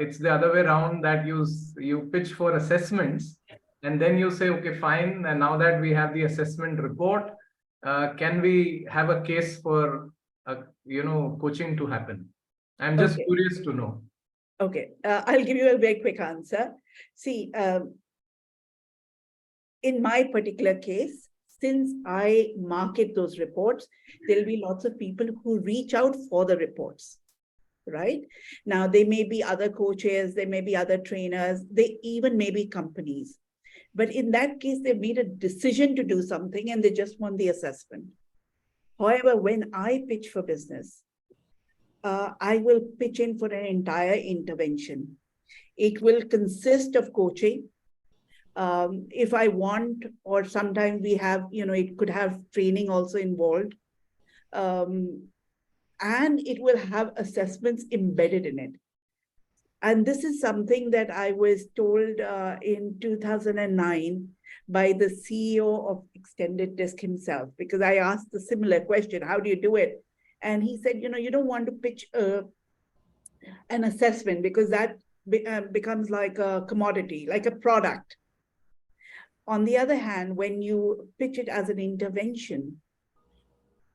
it's the other way around, that you pitch for assessments and then you say, okay, fine, and now that we have the assessment report, can we have a case for coaching to happen? I'm just Okay. curious to know. Okay, I'll give you a very quick answer. See, in my particular case, since I market those reports, there'll be lots of people who reach out for the reports, right? Now, they may be other coaches, they may be other trainers, they even may be companies. But in that case, they've made a decision to do something and they just want the assessment. However, when I pitch for business, I will pitch in for an entire intervention. It will consist of coaching. If I want, or sometimes we have, it could have training also involved. And it will have assessments embedded in it. And this is something that I was told in 2009 by the CEO of Extended Disc himself, because I asked a similar question, how do you do it? And he said, you don't want to pitch an assessment because that becomes like a commodity, like a product. On the other hand, when you pitch it as an intervention,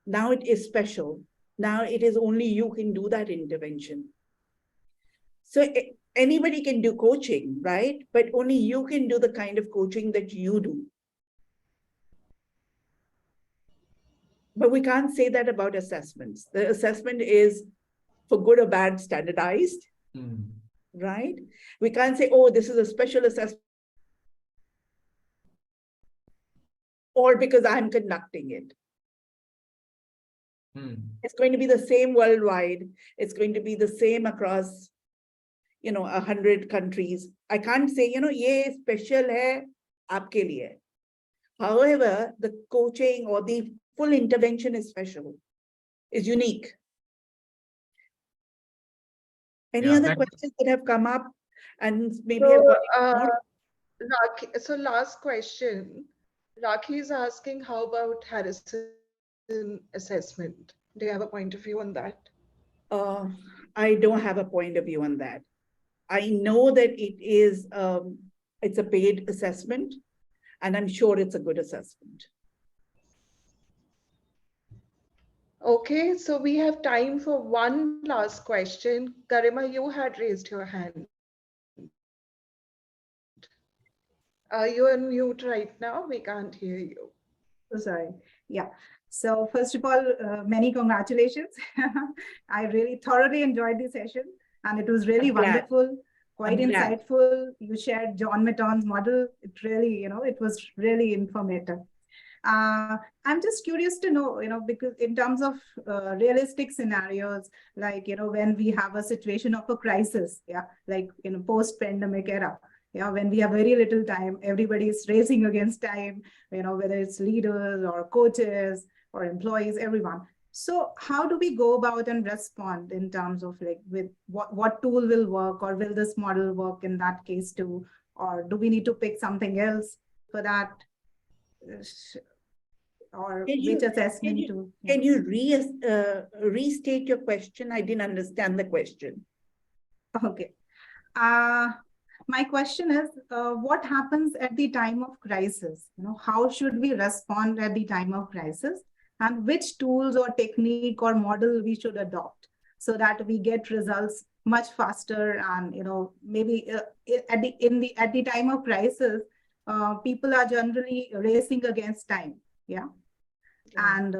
now it is special. Now it is only you can do that intervention. So anybody can do coaching, right? But only you can do the kind of coaching that you do. But we can't say that about assessments. The assessment is, for good or bad, standardized, right? We can't say, oh, this is a special assessment, or because I'm conducting it. It's going to be the same worldwide. It's going to be the same across 100 countries. I can't say, ye special hai aapke liye. However, the coaching or the full intervention is special, is unique. Any other questions that have come up? And maybe Rakhi, so last question. Rakhi is asking, how about Harrison assessment? Do you have a point of view on that? I don't have a point of view on that. I know that it is, it's a paid assessment, and I'm sure it's a good assessment. Okay, so we have time for one last question. Garima, you had raised your hand. Are you on mute right now? We can't hear you. Oh, sorry. Yeah. So first of all, many congratulations. I really thoroughly enjoyed the session and it was really wonderful, quite insightful. You shared John Mitton's model. It really, it was really informative. I'm just curious to know, because in terms of realistic scenarios, like, when we have a situation of a crisis, yeah, like in a post-pandemic era, yeah, when we have very little time, everybody is racing against time, whether it's leaders or coaches or employees, everyone. So how do we go about and respond in terms of like with what tool will work, or will this model work in that case too? Or do we need to pick something else for that? Or which assessment tool? Can you restate your question? I didn't understand the question. Okay. My question is, what happens at the time of crisis? How should we respond at the time of crisis? and which tools or technique or model we should adopt so that we get results much faster. And maybe at the time of crisis, people are generally racing against time. Yeah. And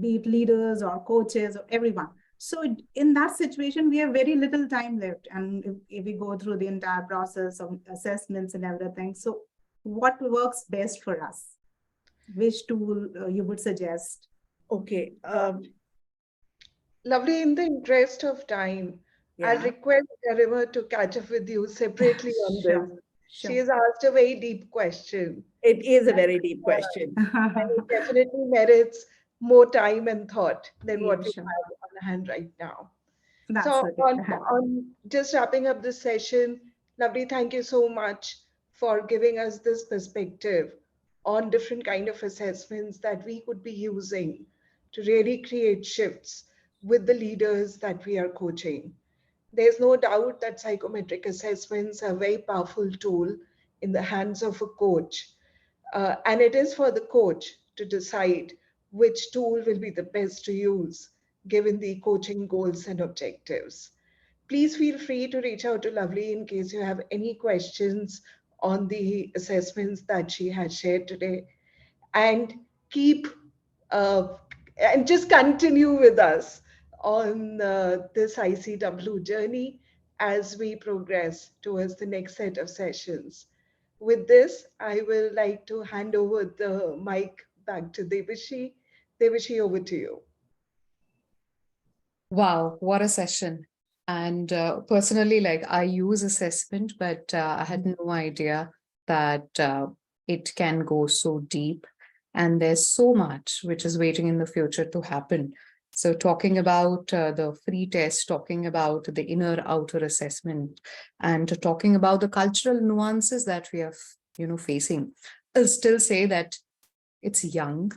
be it leaders or coaches or everyone. So in that situation, we have very little time left. And if we go through the entire process of assessments and everything, so what works best for us? Which tool you would suggest? Okay. Lovely. In the interest of time, Yeah. I'll request Garima to catch up with you separately on Sure, this. sure. She has asked a very deep question. It is a very deep question. And it definitely merits more time and thought than what we Sure. have on hand right now. That's So okay. on just wrapping up this session, Lovely, thank you so much for giving us this perspective on different kind of assessments that we could be using to really create shifts with the leaders that we are coaching. There's no doubt that psychometric assessments are a very powerful tool in the hands of a coach. And it is for the coach to decide which tool will be the best to use given the coaching goals and objectives. Please feel free to reach out to Lovely in case you have any questions on the assessments that she has shared today. And keep and just continue with us on this ICW journey as we progress towards the next set of sessions. With this, I will like to hand over the mic back to Devashi. Devashi, over to you. Wow, what a session. And personally, like I use assessment, but I had no idea that it can go so deep. And there's so much which is waiting in the future to happen. So talking about the free test, talking about the inner outer assessment, and talking about the cultural nuances that we are, facing, I'll still say that it's young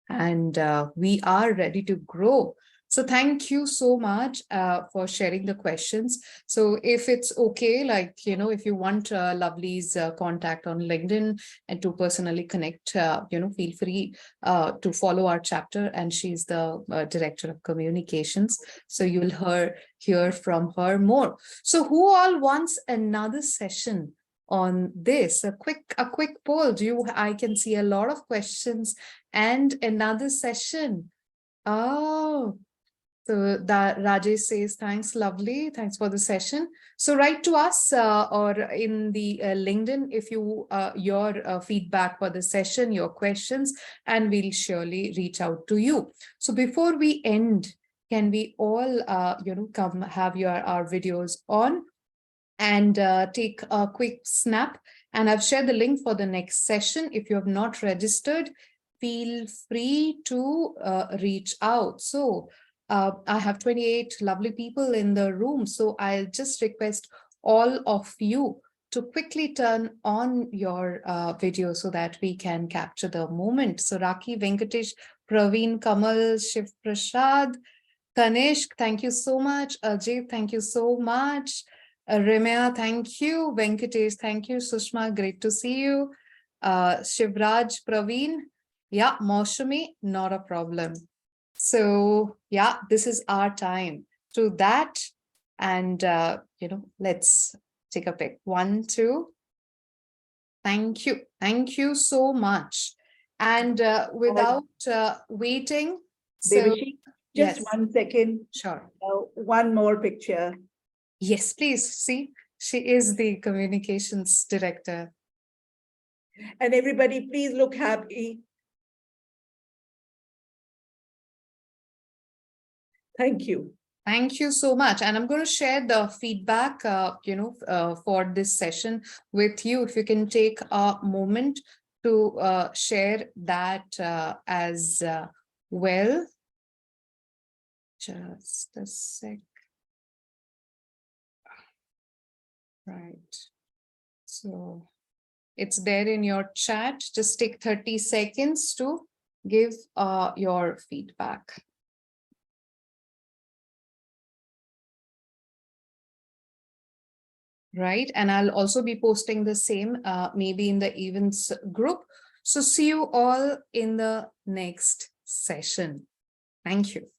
and we are ready to grow. So thank you so much for sharing the questions. So if it's okay, like, if you want Lovely's contact on LinkedIn and to personally connect, feel free to follow our chapter. And she's the Director of Communications. So you'll hear from her more. So who all wants another session on this? A quick poll. I can see a lot of questions and another session. Oh, so that Rajesh says, thanks, Lovely. Thanks for the session. So write to us or in the LinkedIn if you your feedback for the session, your questions, and we'll surely reach out to you. So before we end, can we all come have our videos on and take a quick snap? And I've shared the link for the next session. If you have not registered, feel free to reach out. So I have 28 lovely people in the room. So I'll just request all of you to quickly turn on your video so that we can capture the moment. So Raki, Venkatesh, Praveen, Kamal, Shiv Prasad, Tanishk, thank you so much. Ajay, thank you so much. Remya, thank you. Venkatesh, thank you. Sushma, great to see you. Shivraj, Praveen, yeah, Maushami, not a problem. So yeah, this is our time to that. And, let's take a pic. 1, 2. Thank you. Thank you so much. And without waiting. Devashi, just yes. 1 second. Sure. One more picture. Yes, please. See, she is the communications director. And everybody, please look happy. Thank you. Thank you so much. And I'm going to share the feedback, for this session with you. If you can take a moment to share that as well. Just a sec. Right. So it's there in your chat. Just take 30 seconds to give your feedback. Right. And I'll also be posting the same maybe in the events group. So see you all in the next session. Thank you.